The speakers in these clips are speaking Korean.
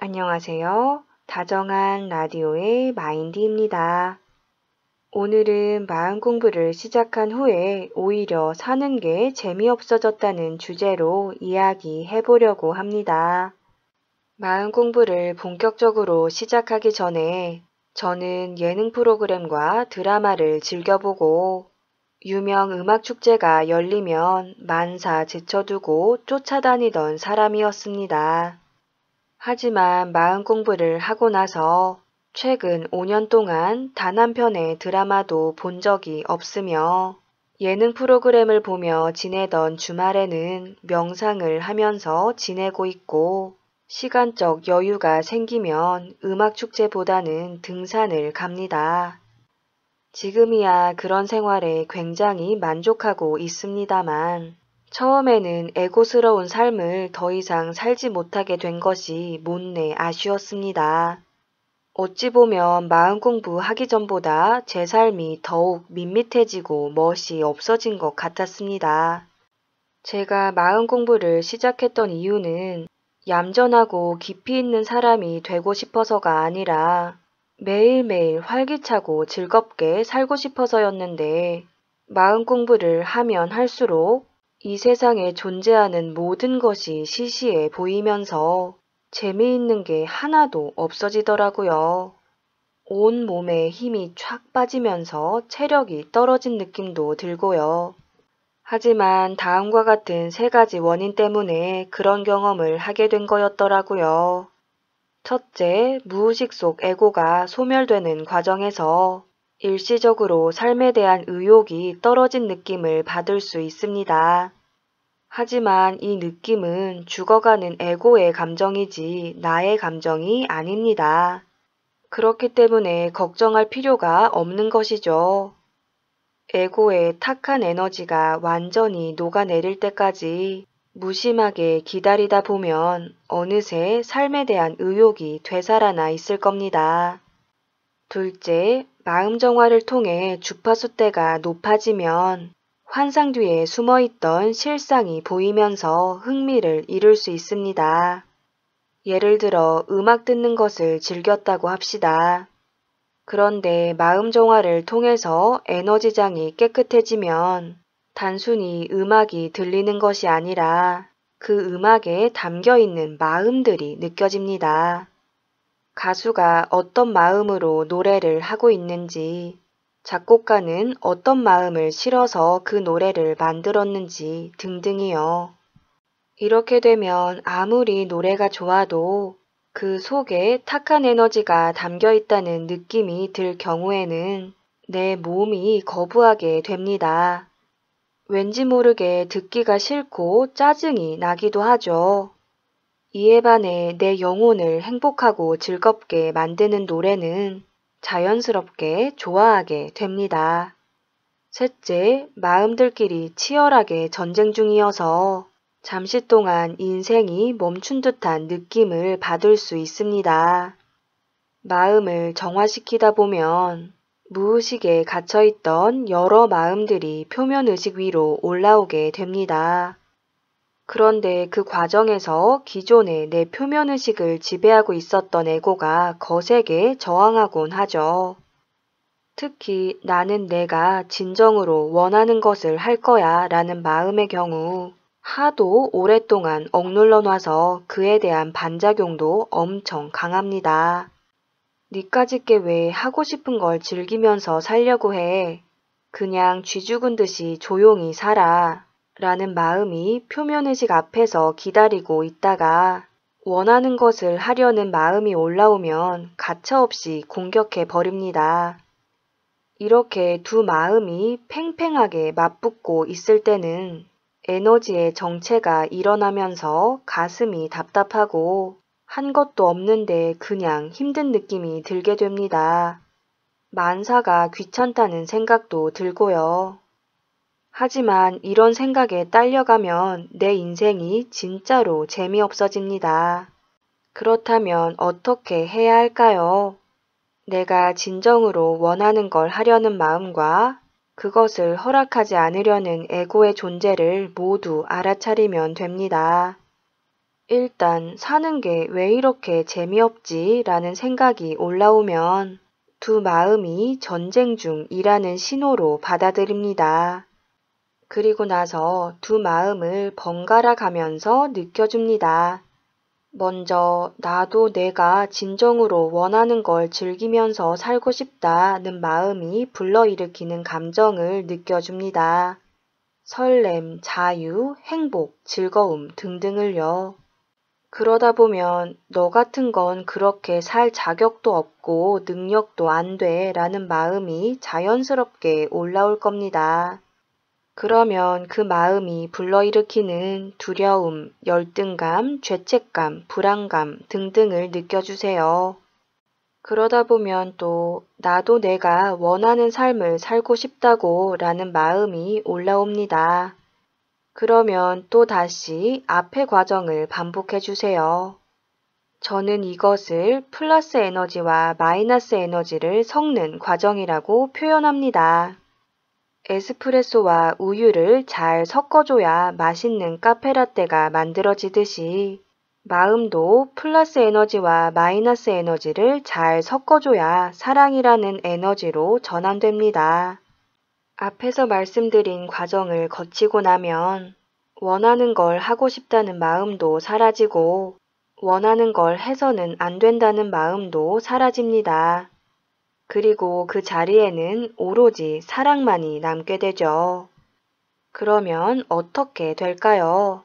안녕하세요. 다정한 라디오의 마인드입니다. 오늘은 마음 공부를 시작한 후에 오히려 사는 게 재미없어졌다는 주제로 이야기해 보려고 합니다. 마음 공부를 본격적으로 시작하기 전에 저는 예능 프로그램과 드라마를 즐겨보고 유명 음악 축제가 열리면 만사 제쳐두고 쫓아다니던 사람이었습니다. 하지만 마음 공부를 하고 나서 최근 5년 동안 단 한 편의 드라마도 본 적이 없으며 예능 프로그램을 보며 지내던 주말에는 명상을 하면서 지내고 있고 시간적 여유가 생기면 음악 축제보다는 등산을 갑니다. 지금이야 그런 생활에 굉장히 만족하고 있습니다만 처음에는 에고스러운 삶을 더 이상 살지 못하게 된 것이 못내 아쉬웠습니다. 어찌 보면 마음 공부하기 전보다 제 삶이 더욱 밋밋해지고 멋이 없어진 것 같았습니다. 제가 마음 공부를 시작했던 이유는 얌전하고 깊이 있는 사람이 되고 싶어서가 아니라 매일매일 활기차고 즐겁게 살고 싶어서였는데 마음 공부를 하면 할수록 이 세상에 존재하는 모든 것이 시시해 보이면서 재미있는 게 하나도 없어지더라고요. 온 몸에 힘이 촥 빠지면서 체력이 떨어진 느낌도 들고요. 하지만 다음과 같은 세 가지 원인 때문에 그런 경험을 하게 된 거였더라고요. 첫째, 무의식 속 에고가 소멸되는 과정에서 일시적으로 삶에 대한 의욕이 떨어진 느낌을 받을 수 있습니다. 하지만 이 느낌은 죽어가는 에고의 감정이지 나의 감정이 아닙니다. 그렇기 때문에 걱정할 필요가 없는 것이죠. 에고의 탁한 에너지가 완전히 녹아내릴 때까지 무심하게 기다리다 보면 어느새 삶에 대한 의욕이 되살아나 있을 겁니다. 둘째, 마음 정화를 통해 주파수 대가 높아지면 환상 뒤에 숨어있던 실상이 보이면서 흥미를 잃을 수 있습니다. 예를 들어 음악 듣는 것을 즐겼다고 합시다. 그런데 마음 정화를 통해서 에너지장이 깨끗해지면 단순히 음악이 들리는 것이 아니라 그 음악에 담겨 있는 마음들이 느껴집니다. 가수가 어떤 마음으로 노래를 하고 있는지, 작곡가는 어떤 마음을 실어서 그 노래를 만들었는지 등등이요. 이렇게 되면 아무리 노래가 좋아도 그 속에 탁한 에너지가 담겨 있다는 느낌이 들 경우에는 내 몸이 거부하게 됩니다. 왠지 모르게 듣기가 싫고 짜증이 나기도 하죠. 이에 반해 내 영혼을 행복하고 즐겁게 만드는 노래는 자연스럽게 좋아하게 됩니다. 셋째, 마음들끼리 치열하게 전쟁 중이어서 잠시 동안 인생이 멈춘 듯한 느낌을 받을 수 있습니다. 마음을 정화시키다 보면 무의식에 갇혀있던 여러 마음들이 표면의식 위로 올라오게 됩니다. 그런데 그 과정에서 기존의 내 표면의식을 지배하고 있었던 에고가 거세게 저항하곤 하죠. 특히 나는 내가 진정으로 원하는 것을 할 거야 라는 마음의 경우 하도 오랫동안 억눌러 놔서 그에 대한 반작용도 엄청 강합니다. 니까짓게 왜 하고 싶은 걸 즐기면서 살려고 해. 그냥 쥐 죽은 듯이 조용히 살아. 라는 마음이 표면의식 앞에서 기다리고 있다가 원하는 것을 하려는 마음이 올라오면 가차없이 공격해 버립니다. 이렇게 두 마음이 팽팽하게 맞붙고 있을 때는 에너지의 정체가 일어나면서 가슴이 답답하고 한 것도 없는데 그냥 힘든 느낌이 들게 됩니다. 만사가 귀찮다는 생각도 들고요. 하지만 이런 생각에 딸려가면 내 인생이 진짜로 재미없어집니다. 그렇다면 어떻게 해야 할까요? 내가 진정으로 원하는 걸 하려는 마음과 그것을 허락하지 않으려는 에고의 존재를 모두 알아차리면 됩니다. 일단 사는 게 왜 이렇게 재미없지? 라는 생각이 올라오면 두 마음이 전쟁 중이라는 신호로 받아들입니다. 그리고 나서 두 마음을 번갈아 가면서 느껴줍니다. 먼저 나도 내가 진정으로 원하는 걸 즐기면서 살고 싶다는 마음이 불러일으키는 감정을 느껴줍니다. 설렘, 자유, 행복, 즐거움 등등을요. 그러다 보면 너 같은 건 그렇게 살 자격도 없고 능력도 안 돼 라는 마음이 자연스럽게 올라올 겁니다. 그러면 그 마음이 불러일으키는 두려움, 열등감, 죄책감, 불안감 등등을 느껴주세요. 그러다 보면 또 나도 내가 원하는 삶을 살고 싶다고 라는 마음이 올라옵니다. 그러면 또 다시 앞의 과정을 반복해 주세요. 저는 이것을 플러스 에너지와 마이너스 에너지를 섞는 과정이라고 표현합니다. 에스프레소와 우유를 잘 섞어줘야 맛있는 카페라떼가 만들어지듯이 마음도 플러스 에너지와 마이너스 에너지를 잘 섞어줘야 사랑이라는 에너지로 전환됩니다. 앞에서 말씀드린 과정을 거치고 나면 원하는 걸 하고 싶다는 마음도 사라지고 원하는 걸 해서는 안 된다는 마음도 사라집니다. 그리고 그 자리에는 오로지 사랑만이 남게 되죠. 그러면 어떻게 될까요?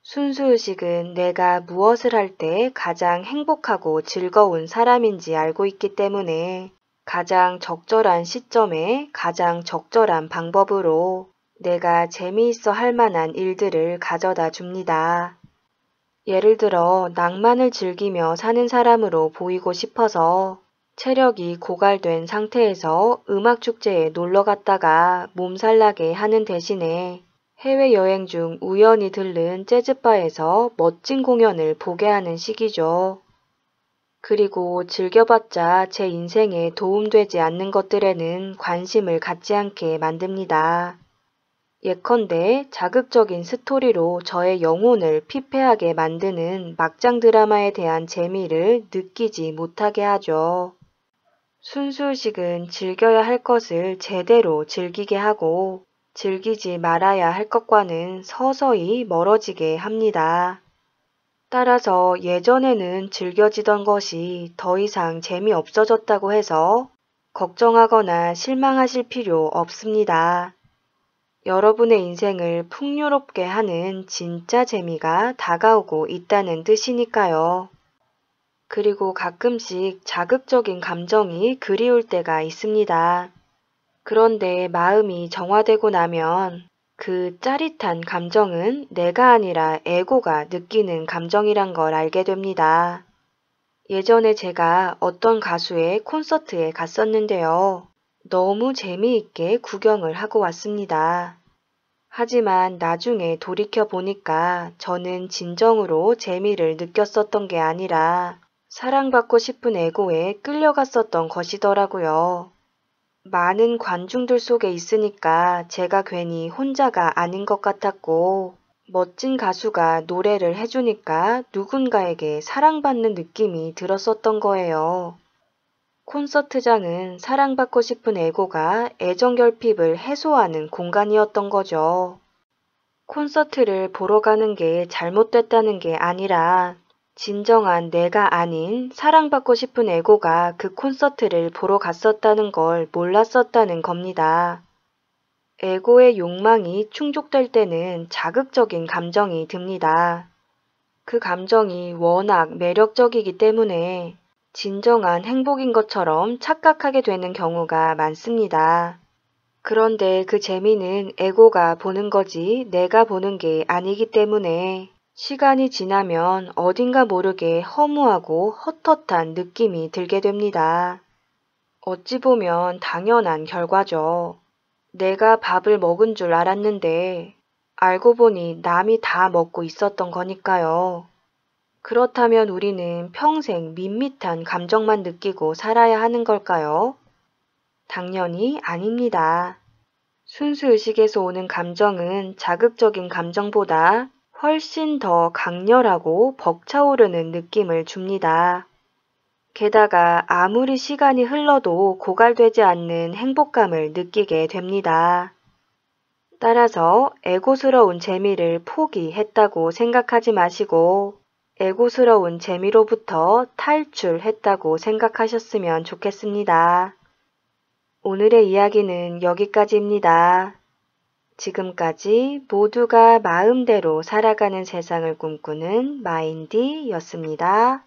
순수의식은 내가 무엇을 할 때 가장 행복하고 즐거운 사람인지 알고 있기 때문에 가장 적절한 시점에 가장 적절한 방법으로 내가 재미있어 할 만한 일들을 가져다 줍니다. 예를 들어 낭만을 즐기며 사는 사람으로 보이고 싶어서 체력이 고갈된 상태에서 음악축제에 놀러 갔다가 몸살나게 하는 대신에 해외여행 중 우연히 들른 재즈바에서 멋진 공연을 보게 하는 시기죠. 그리고 즐겨봤자 제 인생에 도움되지 않는 것들에는 관심을 갖지 않게 만듭니다. 예컨대 자극적인 스토리로 저의 영혼을 피폐하게 만드는 막장 드라마에 대한 재미를 느끼지 못하게 하죠. 순수의식은 즐겨야 할 것을 제대로 즐기게 하고 즐기지 말아야 할 것과는 서서히 멀어지게 합니다. 따라서 예전에는 즐겨지던 것이 더 이상 재미없어졌다고 해서 걱정하거나 실망하실 필요 없습니다. 여러분의 인생을 풍요롭게 하는 진짜 재미가 다가오고 있다는 뜻이니까요. 그리고 가끔씩 자극적인 감정이 그리울 때가 있습니다. 그런데 마음이 정화되고 나면 그 짜릿한 감정은 내가 아니라 에고가 느끼는 감정이란 걸 알게 됩니다. 예전에 제가 어떤 가수의 콘서트에 갔었는데요. 너무 재미있게 구경을 하고 왔습니다. 하지만 나중에 돌이켜 보니까 저는 진정으로 재미를 느꼈었던 게 아니라 사랑받고 싶은 에고에 끌려갔었던 것이더라고요. 많은 관중들 속에 있으니까 제가 괜히 혼자가 아닌 것 같았고, 멋진 가수가 노래를 해주니까 누군가에게 사랑받는 느낌이 들었었던 거예요. 콘서트장은 사랑받고 싶은 에고가 애정결핍을 해소하는 공간이었던 거죠. 콘서트를 보러 가는 게 잘못됐다는 게 아니라 진정한 내가 아닌 사랑받고 싶은 에고가 그 콘서트를 보러 갔었다는 걸 몰랐었다는 겁니다. 에고의 욕망이 충족될 때는 자극적인 감정이 듭니다. 그 감정이 워낙 매력적이기 때문에 진정한 행복인 것처럼 착각하게 되는 경우가 많습니다. 그런데 그 재미는 에고가 보는 거지 내가 보는 게 아니기 때문에 시간이 지나면 어딘가 모르게 허무하고 헛헛한 느낌이 들게 됩니다. 어찌 보면 당연한 결과죠. 내가 밥을 먹은 줄 알았는데 알고 보니 남이 다 먹고 있었던 거니까요. 그렇다면 우리는 평생 밋밋한 감정만 느끼고 살아야 하는 걸까요? 당연히 아닙니다. 순수의식에서 오는 감정은 자극적인 감정보다 훨씬 더 강렬하고 벅차오르는 느낌을 줍니다. 게다가 아무리 시간이 흘러도 고갈되지 않는 행복감을 느끼게 됩니다. 따라서 에고스러운 재미를 포기했다고 생각하지 마시고 에고스러운 재미로부터 탈출했다고 생각하셨으면 좋겠습니다. 오늘의 이야기는 여기까지입니다. 지금까지 모두가 마음대로 살아가는 세상을 꿈꾸는 마인디였습니다.